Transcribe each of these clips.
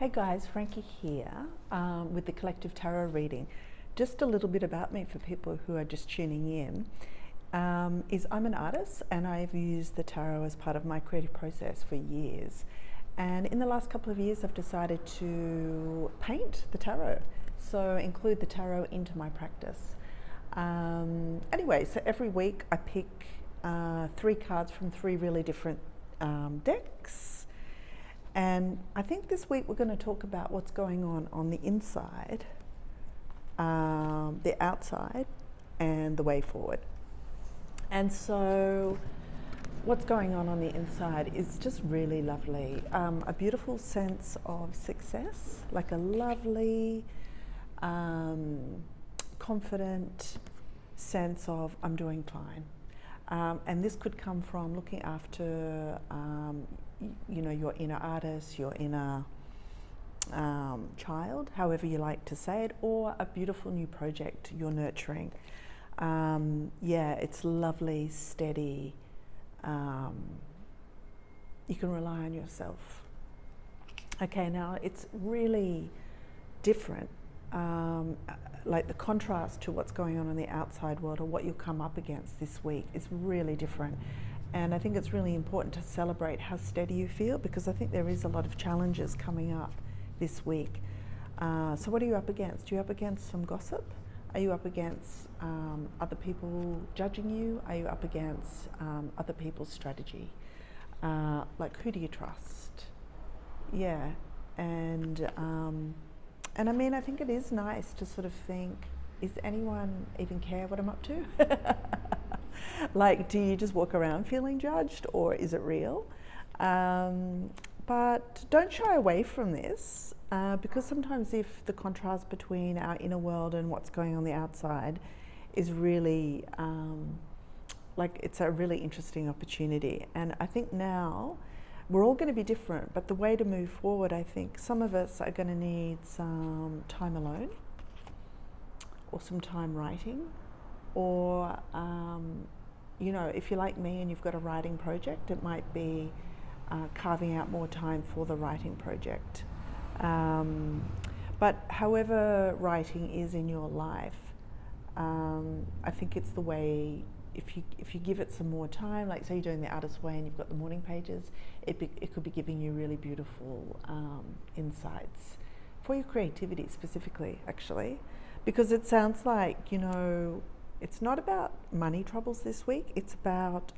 Hey guys, Frankie here with the Collective Tarot reading. Just a little bit about me for people who are just tuning in. Is I'm an artist and I've used the tarot as part of my creative process for years. And in the last couple of years, I've decided to paint the tarot, so include the tarot into my practice. Anyway, so every week I pick 3 cards from 3 really different decks. And I think this week we're going to talk about what's going on the inside, the outside, and the way forward. And so what's going on the inside is just really lovely. A beautiful sense of success, like a lovely, confident sense of I'm doing fine. And this could come from looking after your inner artist, your inner child, however you like to say it, or a beautiful new project you're nurturing. It's lovely, steady. You can rely on yourself. Okay, now it's really different. Like the contrast to what's going on in the outside world or what you'll come up against this week is really different. And I think it's really important to celebrate how steady you feel, because I think there is a lot of challenges coming up this week. So what are you up against? Are you up against some gossip? Are you up against other people judging you? Are you up against other people's strategy? Like, who do you trust? Yeah, and I mean, I think it is nice to sort of think, is anyone even care what I'm up to? Like, do you just walk around feeling judged, or is it real? But don't shy away from this, because sometimes if the contrast between our inner world and what's going on the outside is really, like, it's a really interesting opportunity. And I think now we're all going to be different, but the way to move forward, I think some of us are going to need some time alone, or some time writing, or if you're like me and you've got a writing project, it might be carving out more time for the writing project. But however writing is in your life, I think it's the way, if you give it some more time, like say you're doing the Artist's Way and you've got the morning pages, it could be giving you really beautiful insights for your creativity specifically, actually, because it sounds like, it's not about money troubles this week, it's about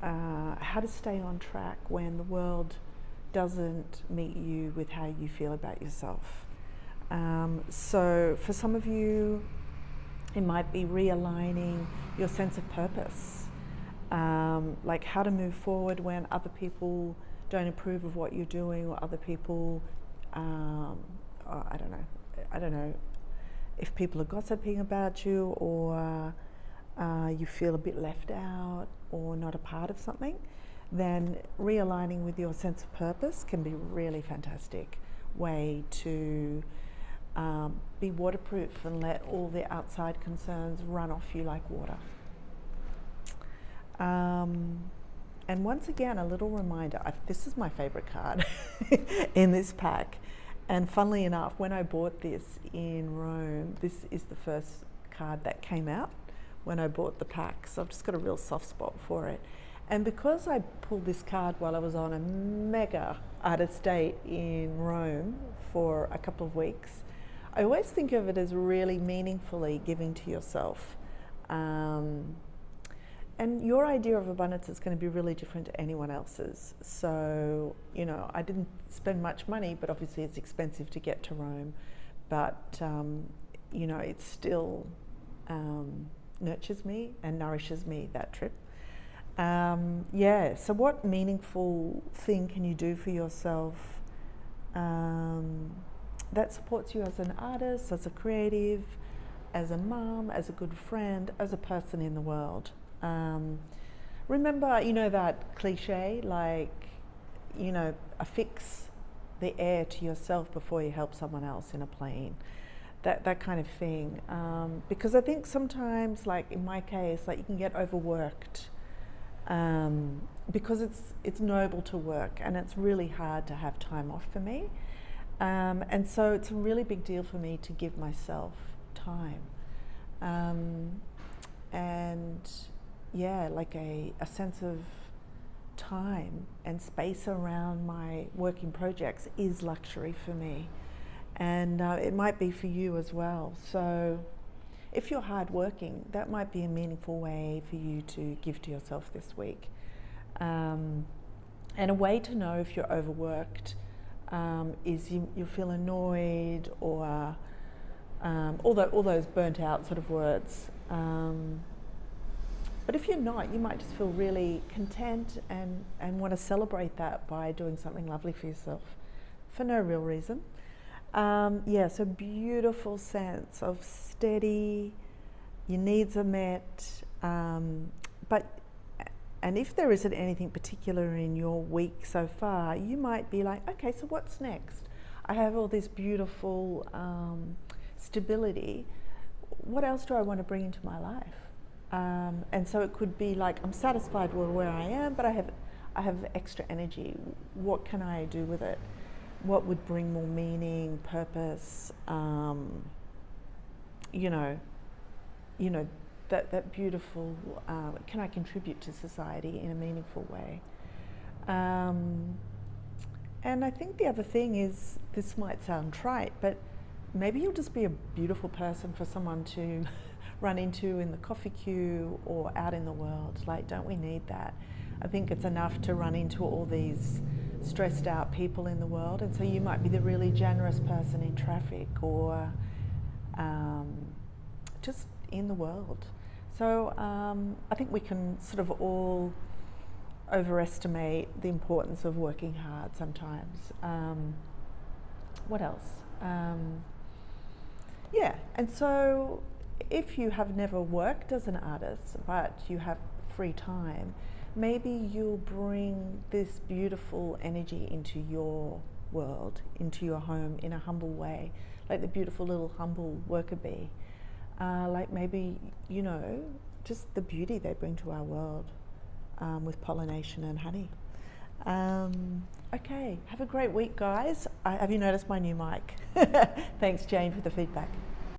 how to stay on track when the world doesn't meet you with how you feel about yourself. So for some of you, it might be realigning your sense of purpose, like how to move forward when other people don't approve of what you're doing, or other people, I don't know, if people are gossiping about you, or you feel a bit left out or not a part of something, then realigning with your sense of purpose can be a really fantastic way to be waterproof and let all the outside concerns run off you like water. And once again, a little reminder, this is my favorite card in this pack. And funnily enough, when I bought this in Rome, this is the first card that came out when I bought the pack. So I've just got a real soft spot for it. And because I pulled this card while I was on a mega artist date in Rome for a couple of weeks, I always think of it as really meaningfully giving to yourself. And your idea of abundance is going to be really different to anyone else's. So, I didn't spend much money, but obviously it's expensive to get to Rome. But, it still nurtures me and nourishes me, that trip. So what meaningful thing can you do for yourself that supports you as an artist, as a creative, as a mum, as a good friend, as a person in the world? Remember, that cliche, like, affix the air to yourself before you help someone else in a plane. That kind of thing. Because I think sometimes, like in my case, like you can get overworked because it's noble to work, and it's really hard to have time off for me. And so it's a really big deal for me to give myself time. And yeah, like a sense of time and space around my working projects is luxury for me. And it might be for you as well. So if you're hardworking, that might be a meaningful way for you to give to yourself this week. And a way to know if you're overworked is you feel annoyed, or all those burnt out sort of words. But if you're not, you might just feel really content and want to celebrate that by doing something lovely for yourself for no real reason. Yeah, so beautiful sense of steady, your needs are met, and if there isn't anything particular in your week so far, you might be like, okay, so what's next? I have all this beautiful stability. What else do I want to bring into my life? And so it could be like, I'm satisfied with where I am, but I have extra energy. What can I do with it? What would bring more meaning, purpose? That beautiful. Can I contribute to society in a meaningful way? And I think the other thing is, this might sound trite, but maybe you'll just be a beautiful person for someone to run into in the coffee queue or out in the world. Like, don't we need that? I think it's enough to run into all these stressed out people in the world, and so you might be the really generous person in traffic, or just in the world. So I think we can sort of all overestimate the importance of working hard sometimes. What else? Yeah, and so if you have never worked as an artist, but you have free time, maybe you'll bring this beautiful energy into your world, into your home in a humble way, like the beautiful little humble worker bee. Like maybe, just the beauty they bring to our world with pollination and honey. Okay, have a great week, guys. Have you noticed my new mic? Thanks, Jane, for the feedback.